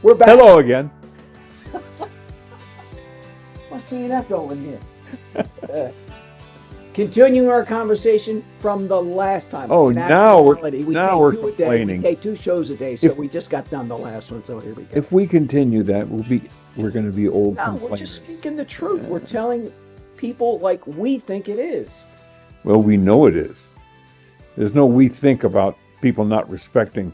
We're back. Hello again. Must be an echo in here. Continuing our conversation from the last time. Oh, In now we're actuality, we now take we're two a day. We complaining. take 2 shows a day, so If- we just got done the last one. So here we go. If we continue that, we're going to be old No, we're complainers. just speaking the truth. We're telling people like we think it is. Well, we know it is. There's no we think about people not respecting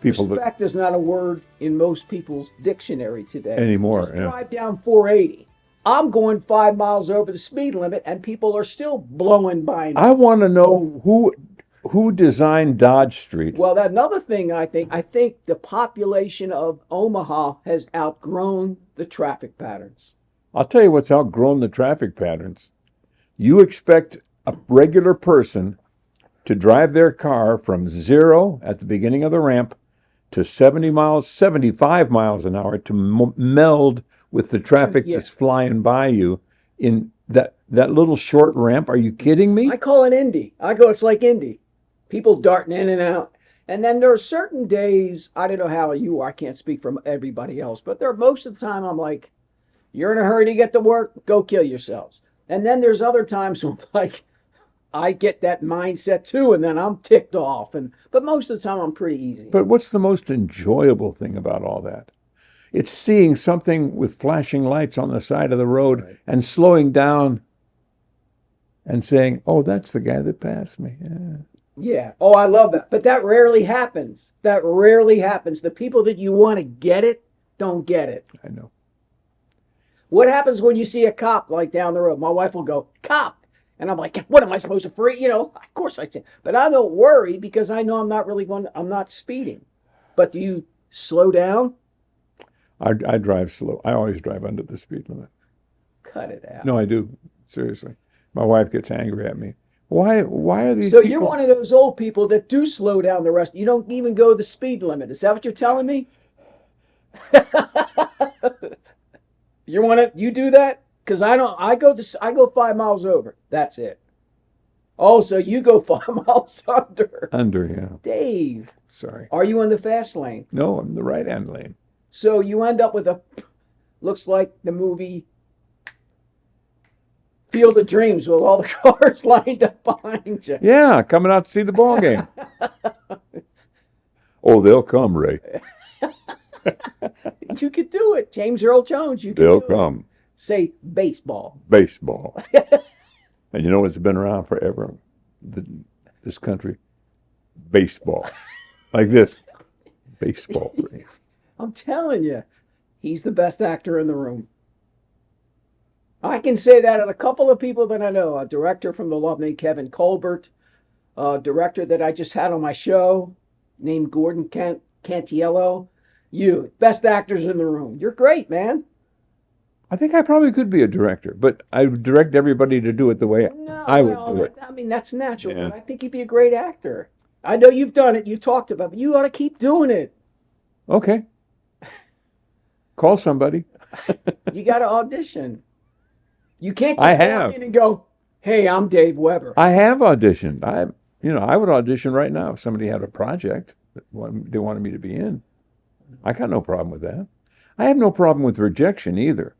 people Respect is not a word in most people's dictionary today. Anymore, Just yeah. drive down 480. I'm going 5 miles over the speed limit, and people are still blowing by me. I want to know who designed Dodge Street. Well, another thing I think the population of Omaha has outgrown the traffic patterns. I'll tell you what's outgrown the traffic patterns. You expect a regular person to drive their car from 0 at the beginning of the ramp to 75 miles an hour to meld with the traffic Yeah. that's flying by you in that little short ramp. Are you kidding me? I call it Indy. It's like Indy. People darting in and out. And then there are certain days, I don't know how you are, I can't speak for everybody else, but most of the time I'm like, you're in a hurry to get to work, go kill yourselves. And then there's other times when like, I get that mindset too, and then I'm ticked off. But most of the time I'm pretty easy. But what's the most enjoyable thing about all that? It's seeing something with flashing lights on the side of the road Right. and slowing down and saying, oh, that's the guy that passed me. Yeah. Yeah. Oh, I love that. But that rarely happens. That rarely happens. The people that you want to get it don't get it. I know. What happens when you see a cop like down the road? My wife will go, cop. And I'm like, what am I supposed to free? Of course I say. But I don't worry because I know I'm not speeding. But do you slow down? I drive slow. I always drive under the speed limit. Cut it out. No, I do. Seriously. My wife gets angry at me. Why are these So people? you're one of those old people that do slow down the rest. You don't even go the speed limit. Is that what you're telling me? You do that? Because I don't. I go 5 miles over. That's it. Oh, so you go 5 miles under. Under, yeah. Dave, Sorry. are you in the fast lane? No, I'm in the right-hand lane. So you end up with looks like the movie Field of Dreams with all the cars lined up behind you. Yeah, coming out to see the ball game. Oh, they'll come, Ray. You could do it. James Earl Jones, you could They'll do come. it. Say baseball. Baseball. And you know what's been around forever? This country? Baseball. Like this. Baseball. Ray. I'm telling you, he's the best actor in the room. I can say that of a couple of people that I know. A director from The Love named Kevin Colbert, a director that I just had on my show named Gordon Cantiello. You, best actors in the room. You're great, man. I think I probably could be a director, but I would direct everybody to do it the way No, I would well, do it. I mean, that's natural, Yeah. but I think you'd be a great actor. I know you've done it. You've talked about it, but you ought to keep doing it. Okay. Call somebody. You got to audition. You can't just I walk have. in and go, hey, I'm Dave Weber. I have auditioned. I would audition right now if somebody had a project that they wanted me to be in. I got no problem with that. I have no problem with rejection either.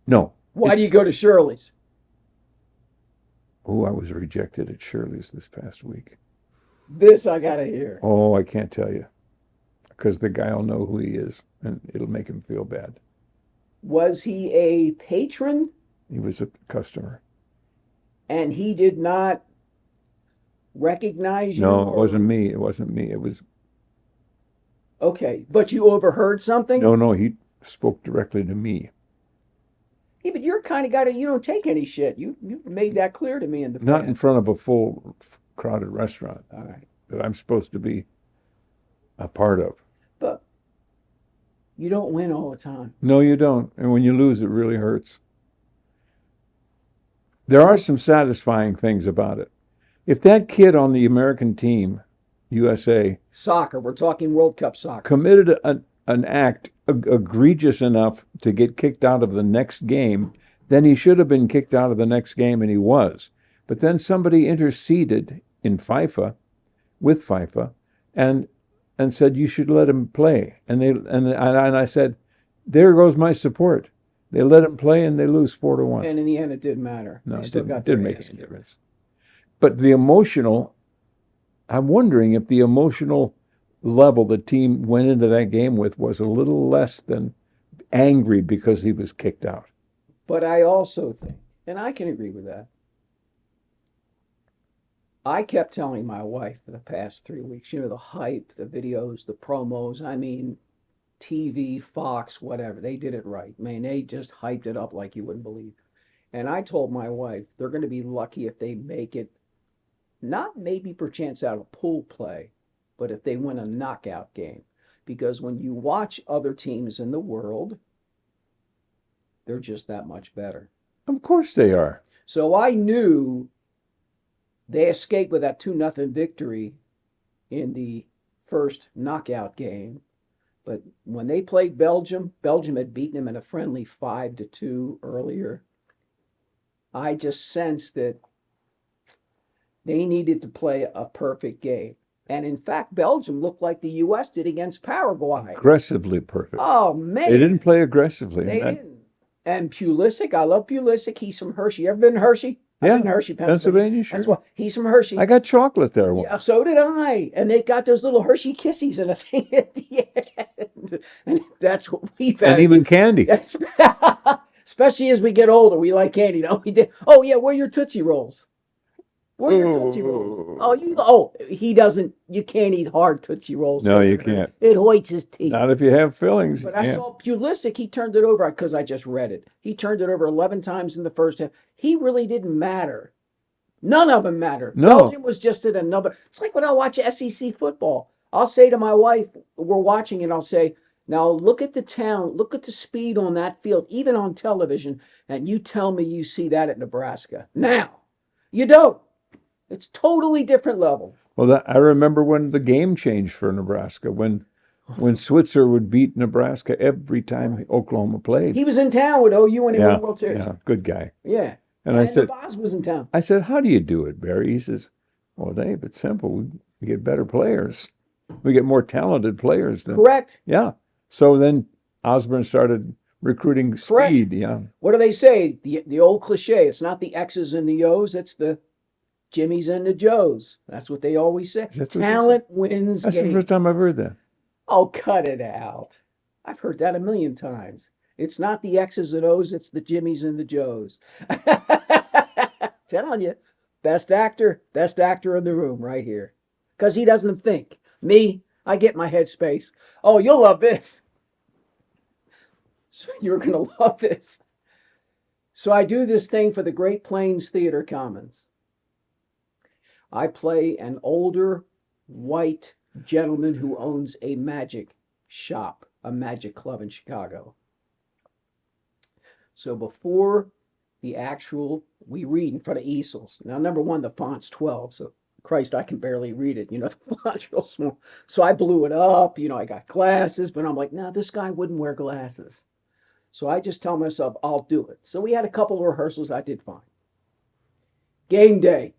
No. Why do you go to Shirley's? Oh, I was rejected at Shirley's this past week. This I got to hear. Oh, I can't tell you. Because the guy will know who he is, and it'll make him feel bad. Was he a patron? He was a customer. And he did not recognize you? No, it wasn't me. It wasn't me. It was... Okay, but you overheard something? No, he spoke directly to me. Yeah, but you're the kind of guy that you don't take any shit. You've made that clear to me in the past. Not in front of a full, crowded restaurant All right. that I'm supposed to be a part of. But you don't win all the time. No, you don't. And when you lose, it really hurts. There are some satisfying things about it. If that kid on the American team, USA, Soccer, we're talking World Cup soccer. committed an act egregious enough to get kicked out of the next game, then he should have been kicked out of the next game, and he was. But then somebody interceded in FIFA, with FIFA, and and said you should let him play. And I said, there goes my support. They let him play and they lose 4-1. And in the end, it didn't matter. No, They it still didn't, got didn't their make ass any kicked. difference. But the emotional, I'm wondering if the emotional level the team went into that game with was a little less than angry because he was kicked out. But I also think, and I can agree with that, I kept telling my wife for the past 3 weeks, the hype, the videos, the promos, I mean, TV, Fox, whatever, they did it right. Man, they just hyped it up like you wouldn't believe. And I told my wife they're going to be lucky if they make it, not maybe perchance out of pool play, but if they win a knockout game. Because when you watch other teams in the world, they're just that much better. Of course they are. So I knew they escaped with that 2-0 victory in the first knockout game. But when they played Belgium, Belgium had beaten them in a friendly 5-2 earlier. I just sensed that they needed to play a perfect game. And in fact, Belgium looked like the U.S. did against Paraguay. Aggressively perfect. Oh, man. They didn't play aggressively. They didn't. And Pulisic, I love Pulisic. He's from Hershey. You ever been to Hershey? Yeah, I've been to Hershey, Pennsylvania, sure. That's why he's from Hershey. I got chocolate there once. Yeah, so did I. And they've got those little Hershey Kissies in a thing at the end. And that's what we've had. And even candy. Yes. Especially as we get older, we like candy, don't we? Oh, yeah, where are your Tootsie Rolls? Where are your Tootsie Rolls? He doesn't, you can't eat hard Tootsie Rolls. No, you can't. It hoits his teeth. Not if you have fillings. But I saw Pulisic, he turned it over, because I just read it. He turned it over 11 times in the first half. He really didn't matter. None of them mattered. No. Belgium was just at another. It's like when I watch SEC football. I'll say to my wife, we're watching, and I'll say, now look at the talent, look at the speed on that field, even on television, and you tell me you see that at Nebraska. Now, you don't. It's totally different level. Well, I remember when the game changed for Nebraska, when Switzer would beat Nebraska every time Oklahoma played. He was in town with OU when he won the World Series. Yeah, good guy. Yeah. And I said, Boz was in town. I said, how do you do it, Barry? He says, well, Dave, it's simple. We get better players. We get more talented players. Correct. Yeah. So then Osborne started recruiting speed. Yeah. What do they say? The old cliche. It's not the X's and the O's. It's the Jimmys and the Joes. That's what they always say. Talent wins That's games. the first time I've heard that. Oh, cut it out. I've heard that a million times. It's not the X's and O's. It's the Jimmys and the Joes. Telling you, best actor in the room right here. Because he doesn't think. Me, I get my headspace. Oh, you'll love this. So you're going to love this. So I do this thing for the Great Plains Theater Commons. I play an older white gentleman who owns a magic shop, a magic club in Chicago. So before the actual, we read in front of easels. Now, number one, the font's 12, so Christ, I can barely read it. The font's real small. So I blew it up. I got glasses, but I'm like, no, this guy wouldn't wear glasses. So I just tell myself, I'll do it. So we had a couple of rehearsals. I did fine. Game day.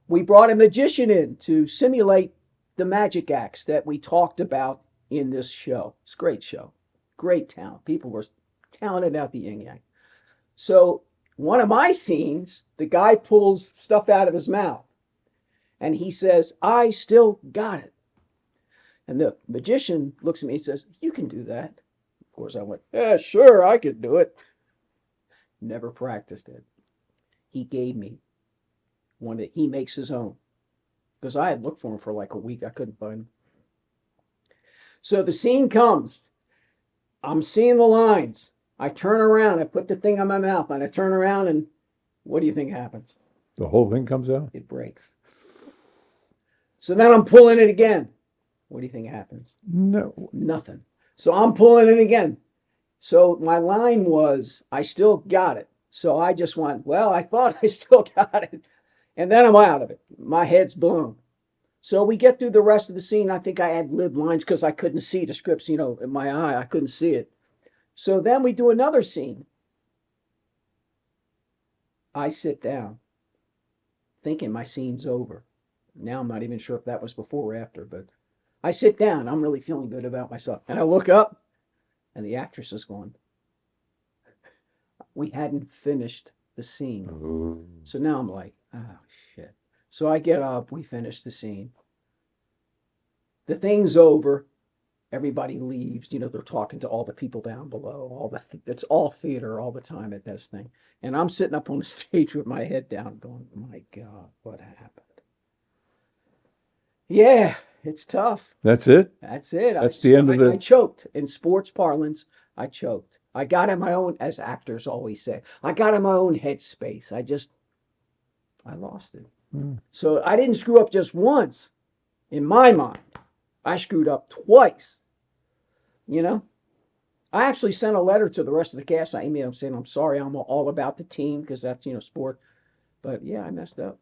We brought a magician in to simulate the magic acts that we talked about in this show. It's a great show. Great talent. People were talented out the yin yang. So one of my scenes, the guy pulls stuff out of his mouth. And he says, I still got it. And the magician looks at me and says, you can do that. Of course, I went, yeah, sure, I could do it. Never practiced it. He gave me one that he makes his own. Because I had looked for him for like a week. I couldn't find him. So the scene comes. I'm seeing the lines. I turn around. I put the thing on my mouth. And I turn around and what do you think happens? The whole thing comes out? It breaks. So then I'm pulling it again. What do you think happens? No. Nothing. So I'm pulling it again. So my line was, I still got it. So I just went, well, I thought I still got it. And then I'm out of it. My head's blown. So we get through the rest of the scene. I think I ad-libbed lines because I couldn't see the scripts, in my eye. I couldn't see it. So then we do another scene. I sit down thinking my scene's over. Now I'm not even sure if that was before or after, but I sit down. I'm really feeling good about myself. And I look up, and the actress is gone. We hadn't finished the scene. Ooh. So now I'm like, oh, shit. So I get up. We finish the scene. The thing's over. Everybody leaves. They're talking to all the people down below. It's all theater all the time at this thing. And I'm sitting up on the stage with my head down, going, "My God, what happened?" Yeah, it's tough. That's it? That's it. That's the end of I the. choked. In sports parlance, I choked. I got in my own, as actors always say, I got in my own headspace. I lost it. Hmm. So I didn't screw up just once. In my mind, I screwed up twice. I actually sent a letter to the rest of the cast. I emailed them saying, "I'm sorry, I'm all about the team," because that's, sport. But yeah, I messed up.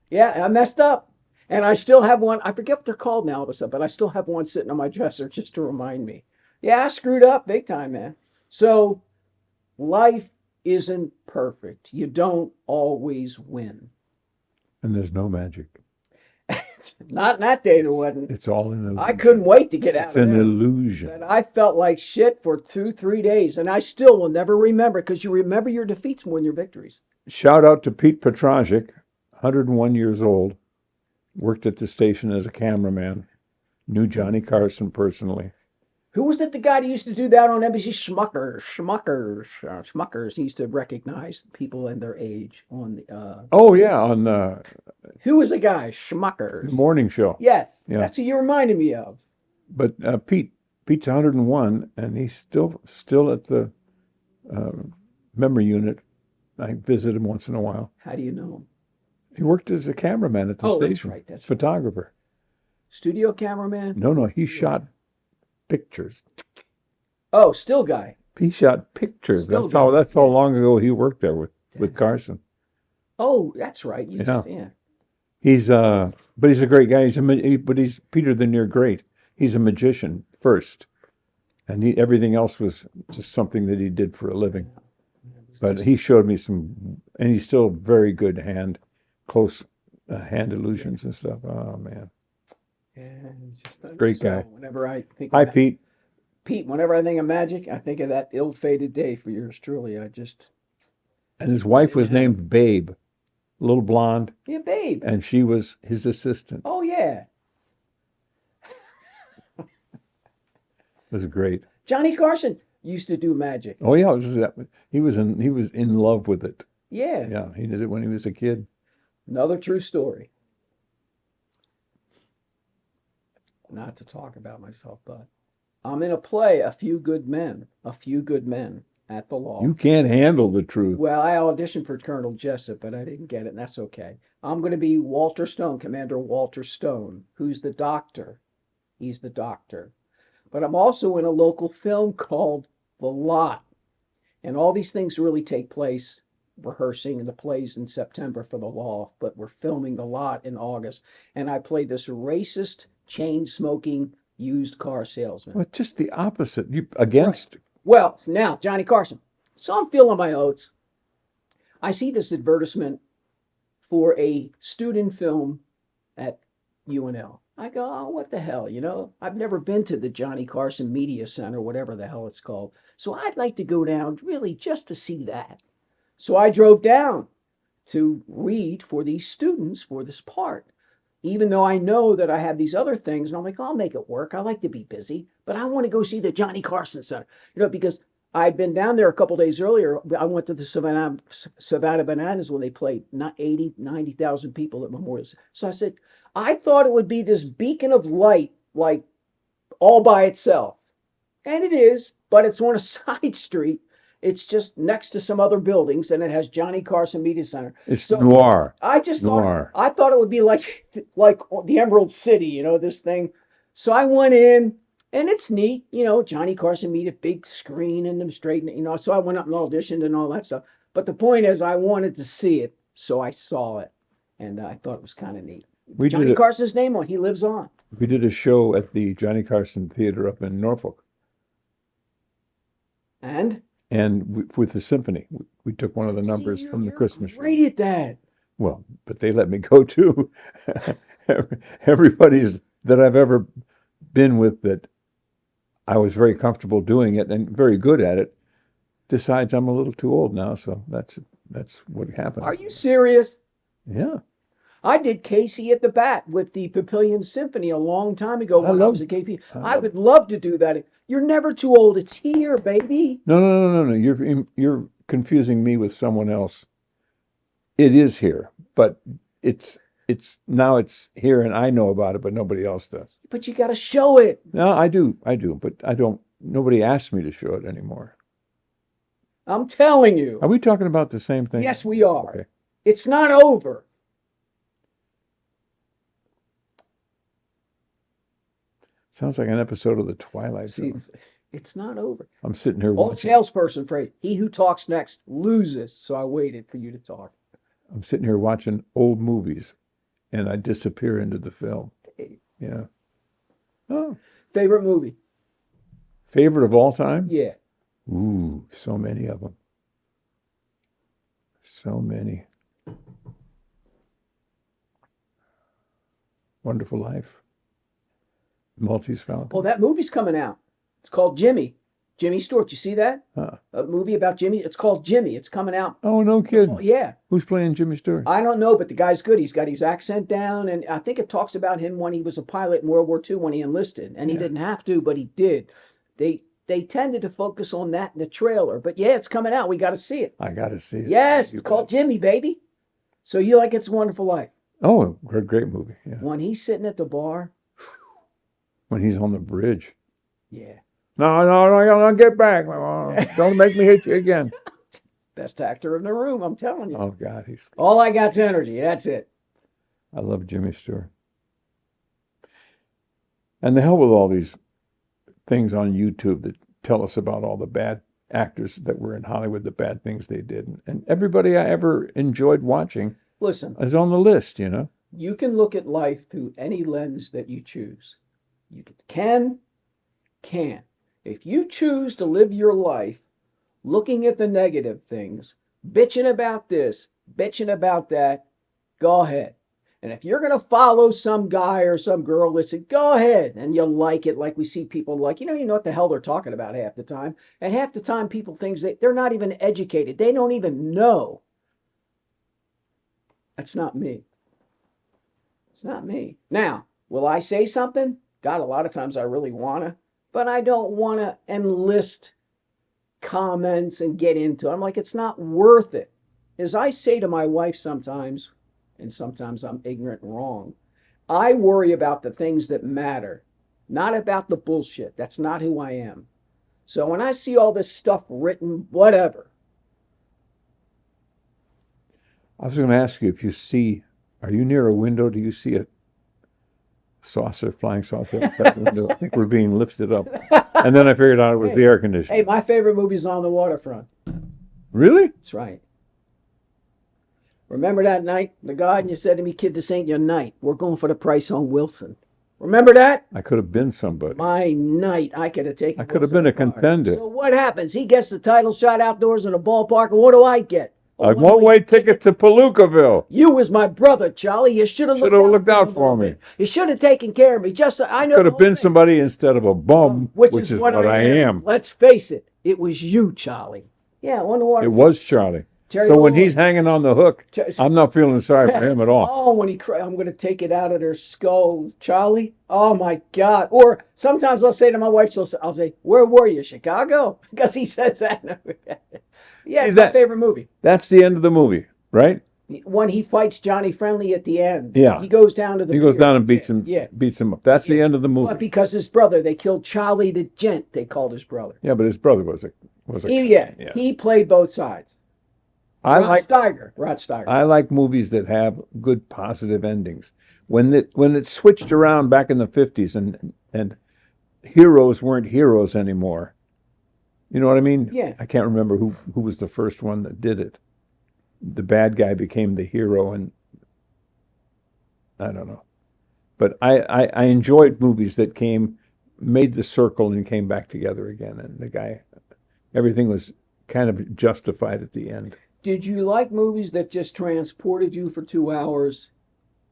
Yeah, I messed up. And I still have one. I forget what they're called now, but I still have one sitting on my dresser just to remind me. Yeah, I screwed up big time, man. So life isn't perfect. You don't always win. And there's no magic. Not in that day there wasn't. It's all an illusion. I couldn't wait to get out It's of an there. illusion. But I felt like shit for 2-3 days. And I still will never remember, because you remember your defeats more than your victories. Shout out to Pete Petrajic, 101 years old, worked at the station as a cameraman, knew Johnny Carson personally. Who was that? The guy that used to do that on NBC? Schmuckers. He used to recognize people and their age on the. Oh, yeah, on the Who was the guy? Schmuckers. morning show. Yes, Yeah. that's who you reminded me of. But Pete's 101, and he's still at the memory unit. I visit him once in a while. How do you know him? He worked as a cameraman at the Oh, that's station. right. That's right. Photographer. Studio cameraman. No, he shot pictures. Oh, still guy. He shot pictures. Still That's how guy. long ago he worked there with Carson. Oh, that's right. Yeah. He's but he's a great guy. But he's Peter the Near Great. He's a magician first, and everything else was just something that he did for a living. But he showed me some, and he's still very good close hand illusions and stuff. Oh man, Yeah, great guy. Whenever I think Hi of Pete. Pete, whenever I think of magic, I think of that ill-fated day for yours truly. And his wife was named Babe, little blonde, Yeah, babe. and she was his assistant. Oh yeah. It was great. Johnny Carson used to do magic. Oh yeah, he was in love with it. Yeah. Yeah, he did it when he was a kid. Another true story. Not to talk about myself, but I'm in a play, A Few Good Men at the law. You can't handle the truth. Well, I auditioned for Colonel Jessup, but I didn't get it, and that's okay. I'm going to be Walter Stone, Commander Walter Stone, who's the doctor. He's the doctor. But I'm also in a local film called The Lot. And all these things really take place, rehearsing the plays in September for The Law, but we're filming The Lot in August. And I play this racist, chain-smoking, used car salesman. Well, just the opposite. You against. Well, now, Johnny Carson. So I'm feeling my oats. I see this advertisement for a student film at UNL. I go, oh, what the hell, I've never been to the Johnny Carson Media Center, whatever the hell it's called. So I'd like to go down really just to see that. So I drove down to read for these students for this part, even though I know that I have these other things. And I'm like, I'll make it work. I like to be busy, but I want to go see the Johnny Carson Center, because I'd been down there a couple days earlier. I went to the Savannah Bananas when they played not 80, 90,000 people at Memorial. So I said, I thought it would be this beacon of light, like all by itself. And it is, but it's on a side street. It's just next to some other buildings, and it has Johnny Carson Media Center. It's noir. I just noir. thought it would be like the Emerald City, this thing. So I went in, and it's neat, Johnny Carson Media, big screen and them straight, so I went up and auditioned and all that stuff. But the point is, I wanted to see it, so I saw it, and I thought it was kind of neat. Johnny Carson's name on, he lives on. We did a show at the Johnny Carson Theater up in Norfolk. And with the symphony, we took one of the numbers from the Christmas show. Great at that. Well, but they let me go too. Everybody's that I've ever been with that I was very comfortable doing it and very good at it decides I'm a little too old now, so that's what happens. Are you serious? Yeah. I did Casey at the Bat with the Papillion Symphony a long time ago when I was at KP. I would love to do that. You're never too old. It's here, baby. No. You're confusing me with someone else. It is here, but it's now it's here and I know about it, but nobody else does. But you got to show it. No, I do, but I don't. Nobody asks me to show it anymore. I'm telling you. Are we talking about the same thing? Yes, we are. Okay. It's not over. Sounds like an episode of The Twilight Zone. It's not over. I'm sitting here Old watching. salesperson phrase, he who talks next loses. So I waited for you to talk. I'm sitting here watching old movies, and I disappear into the film. Yeah. Oh. Favorite movie? Favorite of all time? Yeah. Ooh, so many of them. So many. Wonderful Life. Maltese Falcon. Oh, that movie's coming out. It's called Jimmy. Jimmy Stewart. You see that? Huh. A movie about Jimmy. It's called Jimmy. It's coming out. Oh, no kidding. Oh, yeah. Who's playing Jimmy Stewart? I don't know, but the guy's good. He's got his accent down, and I think it talks about him when he was a pilot in World War II when he enlisted, and he didn't have to, but he did. They tended to focus on that in the trailer, but yeah, it's coming out. We got to see it. I got to see it. Yes, it's called Jimmy, baby. So you like It's a Wonderful Life? Oh, great movie. Yeah. When he's sitting at the bar. When he's on the bridge. Yeah. No, get back. Don't make me hit you again. Best actor in the room, I'm telling you. Oh, God. All I got's energy. That's it. I love Jimmy Stewart. And the hell with all these things on YouTube that tell us about all the bad actors that were in Hollywood, the bad things they did. And everybody I ever enjoyed watching is on the list, you know? You can look at life through any lens that you choose. You can. If you choose to live your life looking at the negative things, bitching about this, bitching about that, go ahead. And if you're going to follow some guy or some girl, listen, go ahead. And you'll like it like we see people like, you know what the hell they're talking about half the time. And half the time people think they're not even educated. They don't even know. That's not me. It's not me. Now, will I say something? God, a lot of times I really want to. But I don't want to enlist comments and get into it. I'm like, it's not worth it. As I say to my wife sometimes, and sometimes I'm ignorant and wrong, I worry about the things that matter, not about the bullshit. That's not who I am. So when I see all this stuff written, whatever. I was going to ask you are you near a window? Do you see a flying saucer at that window? I think we're being lifted up. And then I figured out it was the air conditioner. Hey, my favorite movie's On the Waterfront. Really? That's right. Remember that night, the garden, you said to me, kid, this ain't your night. We're going for the price on Wilson. Remember that? I could have been somebody. My night, I could have taken. I could have been a contender. So what happens? He gets the title shot outdoors in a ballpark, and what do I get? A one-way ticket to Palookaville. You was my brother, Charlie. You should have looked out for me. You should have taken care of me. Just I know. Could have been somebody instead of a bum, which is what I am. Let's face it. It was you, Charlie. Yeah, on the water. It was Charlie. Terry so when he's hanging on the hook, I'm not feeling sorry for him at all. Oh, when he cried, I'm going to take it out of their skulls. Charlie, oh my God. Or sometimes I'll say to my wife, I'll say, where were you, Chicago? Because he says that. Yeah, it's my favorite movie. That's the end of the movie, right? When he fights Johnny Friendly at the end. Yeah. He goes down to the He goes down and beats him up. That's the end of the movie. But because his brother, they killed Charlie the Gent, they called his brother. Yeah, but his brother was a he played both sides. Rod Steiger. I like movies that have good positive endings. When it switched around back in the 50s and heroes weren't heroes anymore. You know what I mean? Yeah. I can't remember who was the first one that did it. The bad guy became the hero, and I don't know. But I enjoyed movies that made the circle and came back together again. And the guy, everything was kind of justified at the end. Did you like movies that just transported you for 2 hours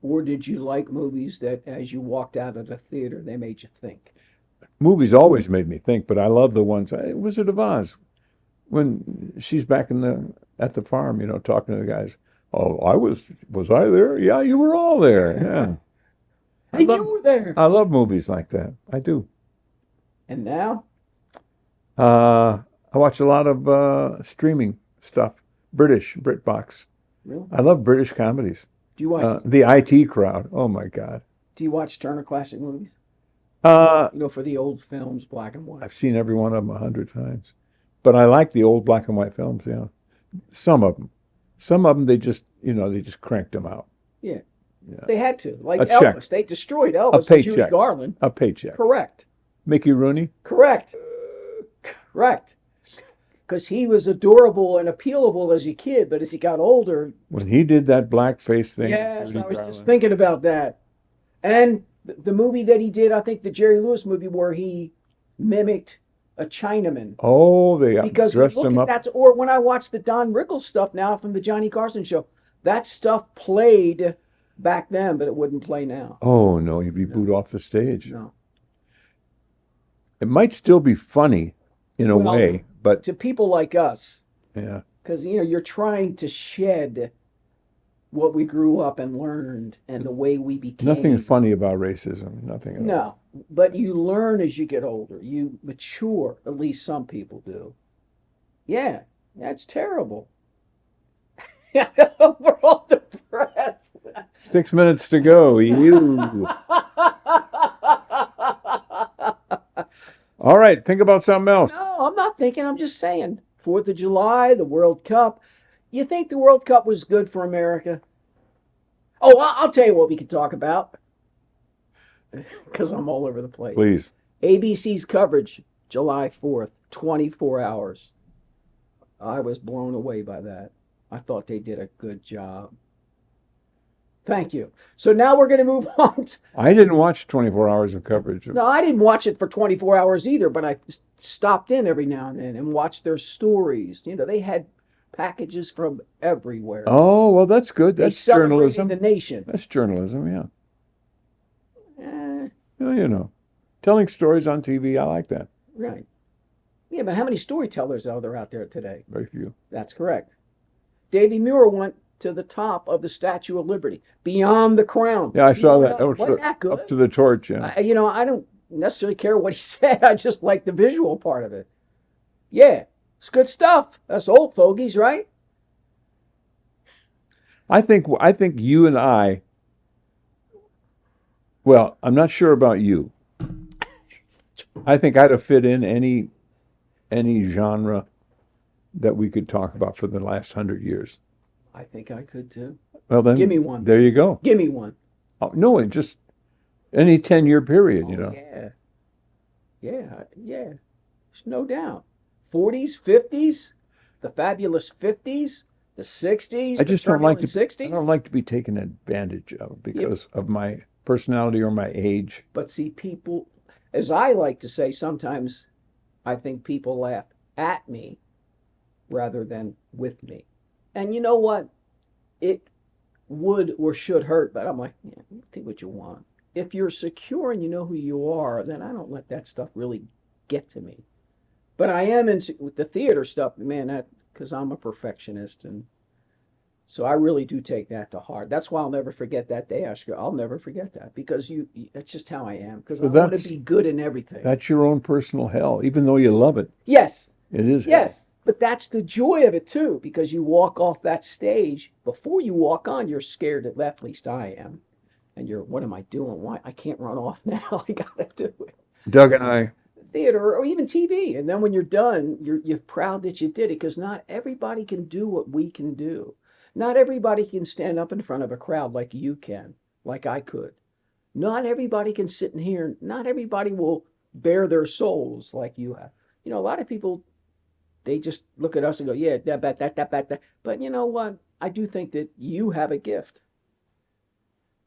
Or did you like movies that as you walked out of the theater, they made you think? Movies always made me think, but I love the ones. Wizard of Oz, when she's back in the at the farm, talking to the guys. Oh, was I there? Yeah, you were all there. Yeah. I And you love were there. I love movies like that. I do. And now, Uh, I watch a lot of streaming stuff, BritBox. really? I love British comedies. Do you watch The IT Crowd. Oh my God. do you watch Turner Classic Movies? Uh, For the old films, black and white. I've seen every one of them 100 times, but I like the old black and white films. Yeah, some of them they just cranked them out. Yeah. Yeah, They had to. Like a check, Elvis. They destroyed a Elvis and Judy paycheck, Garland. a paycheck. Correct. Mickey Rooney. Correct. Correct. Because he was adorable and appealable as a kid, but as he got older, When he did that blackface thing, with yes, Judy I was just Garland. thinking about that. And the movie that he did, I think the Jerry Lewis movie where he mimicked a Chinaman. Oh, they Because dressed look him at up. that, or when I watch the Don Rickles stuff now from the Johnny Carson show, that stuff played back then, but it wouldn't play now. Oh no, he'd be booed off the stage. No. It might still be funny in a Well, way, but To people like us, yeah, because you're trying to shed what we grew up and learned and the way we became. nothing funny about racism. Nothing at all. No, but you learn as you get older. You mature. At least some people do. Yeah, that's terrible. We're all depressed. 6 minutes to go. You. All right, think about something else. No, I'm not thinking. I'm just saying. 4th of July, the World Cup. You think the World Cup was good for America? Oh, I'll tell you what we could talk about. Because I'm all over the place. Please. ABC's coverage, July 4th, 24 hours. I was blown away by that. I thought they did a good job. Thank you. So now we're going to move on. I didn't watch 24 hours of coverage. No, I didn't watch it for 24 hours either, but I stopped in every now and then and watched their stories. They had packages from everywhere. Oh, well, that's good. They That's celebrated journalism. the nation. That's journalism, yeah. Eh, Well, telling stories on TV, I like that. right. Yeah, but how many storytellers are there out there today? Very few. That's correct. Davy Muir went to the top of the Statue of Liberty, beyond the crown. Yeah, I saw that. Wasn't that good? Up to the torch, yeah. I don't necessarily care what he said. I just like the visual part of it. Yeah, it's good stuff. That's old fogies, right? I think you and I, well, I'm not sure about you. I think I'd have fit in any genre that we could talk about for the last 100 years. I think I could too. Well, then, Give me one. There you go. Give me one. Oh, no, it just any 10-year period, Oh, yeah. Yeah. There's no doubt. 40s, 50s, the fabulous 50s, the 60s, I just the don't like to. turbulent I 60s. don't like to be taken advantage of because of my personality or my age. But see, people, as I like to say, sometimes I think people laugh at me rather than with me. And you know what? It would or should hurt, but I'm like, yeah, you think what you want. If you're secure and you know who you are, then I don't let that stuff really get to me. But I am with the theater stuff, man, that because I'm a perfectionist, and so I really do take that to heart. That's why I'll never forget that day, Oscar. I'll never forget that because that's just how I am. Because So I want to that's- be good in everything. That's your own personal hell, even though you love it. Yes, It is hell. yes, but that's the joy of it too. Because you walk off that stage before you walk on, you're scared at least I am, and what am I doing? Why I can't run off now? I gotta do it. Doug and I, Theater or even TV, and then when you're done, you're proud that you did it because not everybody can do what we can do. Not everybody can stand up in front of a crowd like you can, like I could. Not everybody can sit in here. Not everybody will bare their souls like you have. A lot of people, they just look at us and go, yeah, that. But you know what? I do think that you have a gift.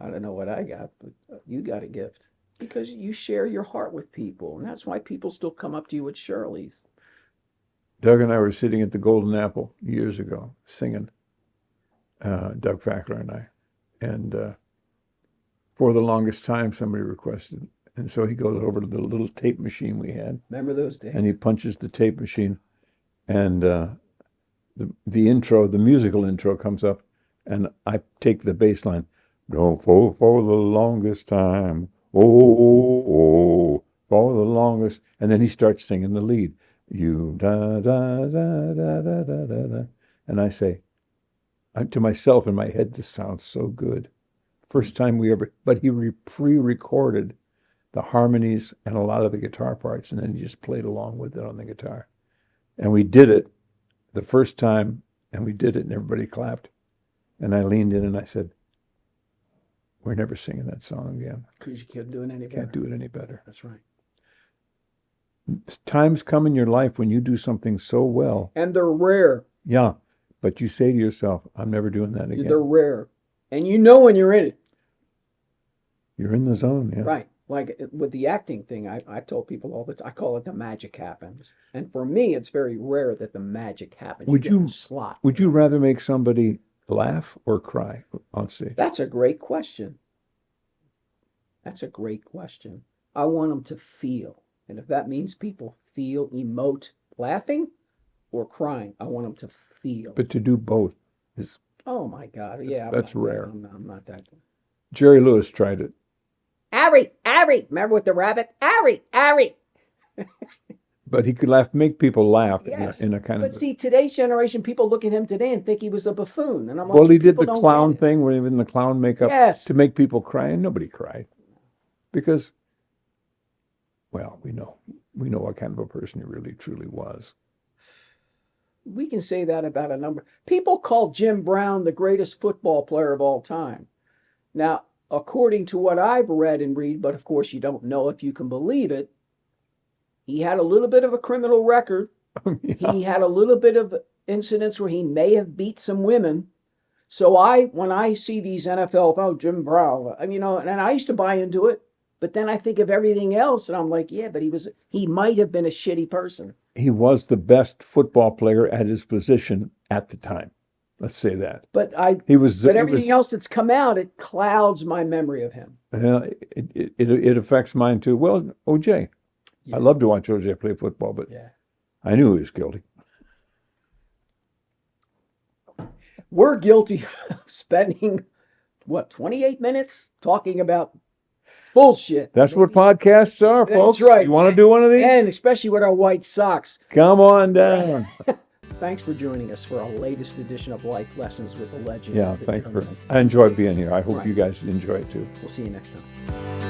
I don't know what I got, but you got a gift because you share your heart with people. And that's why people still come up to you at Shirley's. Doug and I were sitting at the Golden Apple years ago, singing. Doug Fackler and I, and For the longest time, somebody requested. And so he goes over to the little tape machine we had, Remember those days? and he punches the tape machine, and the intro, the musical intro comes up, and I take the bass line, go for the longest time, oh, for the longest, and then he starts singing the lead, you da da da da da da da da, and I say, to myself in my head, this sounds so good. First time we ever, but he pre-recorded the harmonies and a lot of the guitar parts, and then he just played along with it on the guitar. And we did it the first time, and we did it, and everybody clapped. And I leaned in and I said, we're never singing that song again. Because you can't do it any better. Can't do it any better. That's right. Times come in your life when you do something so well. And they're rare. Yeah, but you say to yourself, I'm never doing that again. They're rare. And you know when you're in it. You're in the zone, yeah. Right. Like with the acting thing, I told people all the time, I call it the magic happens. And for me, it's very rare that the magic happens. Would get you the slot? Would you rather make somebody laugh or cry on stage? That's a great question. That's a great question. I want them to feel. And if that means people feel, emote, laughing or crying, I want them to feel. But to do both is, Oh my God. Yeah. that's rare. I'm not that. Jerry Lewis tried it. Ari, remember with the rabbit? Ari. But he could make people laugh Yes. in a kind But of. see, today's generation, people look at him today and think he was a buffoon. And I'm like, Well, he did the people don't clown get it. thing where he was in the clown makeup Yes. to make people cry, and nobody cried. Because, well, we know what kind of a person he really truly was. We can say that about a number. People call Jim Brown the greatest football player of all time. Now, according to what I've read and read, but of course you don't know if you can believe it, he had a little bit of a criminal record. Yeah. He had a little bit of incidents where he may have beat some women. So when I see these NFL, Jim Brown, and I used to buy into it, but then I think of everything else and I'm like, yeah, but he might have been a shitty person. He was the best football player at his position at the time. Let's say that. But everything else that's come out, it clouds my memory of him. It affects mine too. Well, OJ. Yeah. I love to watch OJ play football, but Yeah. I knew he was guilty. We're guilty of spending, 28 minutes talking about bullshit. That's what podcasts are, That's folks. right. You want to do one of these? And especially with our white socks. Come on down. Thanks for joining us for our latest edition of Life Lessons with the Legend. Yeah, of the thanks for. Journeyman. I enjoyed being here. I hope Right. you guys enjoy it too. We'll see you next time.